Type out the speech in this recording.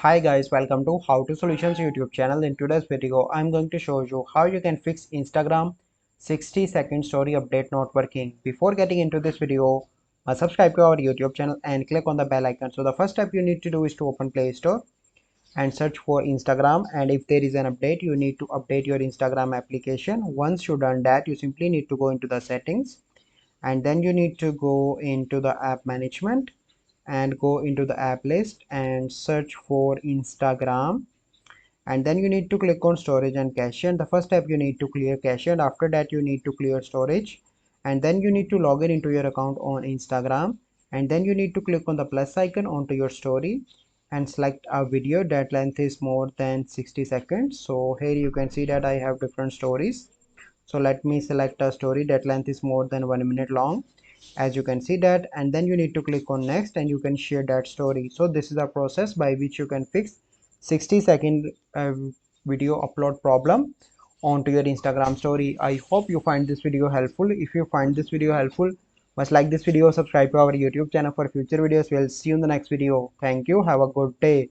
Hi guys, welcome to How to Solutions YouTube channel. In today's video, I'm going to show you how you can fix Instagram 60-second story update not working. Before getting into this video, subscribe to our YouTube channel and click on the bell icon. So the first step you need to do is to open Play Store and search for Instagram, and if there is an update, you need to update your Instagram application. Once you've done that, you simply need to go into the settings, and then you need to go into the app management and go into the app list and search for Instagram, and then you need to click on storage and cache. And the first step, you need to clear cache, and after that you need to clear storage, and then you need to log in into your account on Instagram, and then you need to click on the plus icon onto your story and select a video that length is more than 60 seconds. So here you can see that I have different stories. So let me select a story that length is more than 1 minute long, as you can see that, and then you need to click on next and you can share that story. So this is a process by which you can fix 60-second video upload problem onto your Instagram story. I hope you find this video helpful. If you find this video helpful, must like this video, subscribe to our YouTube channel for future videos. We'll see you in the next video. Thank you, have a good day.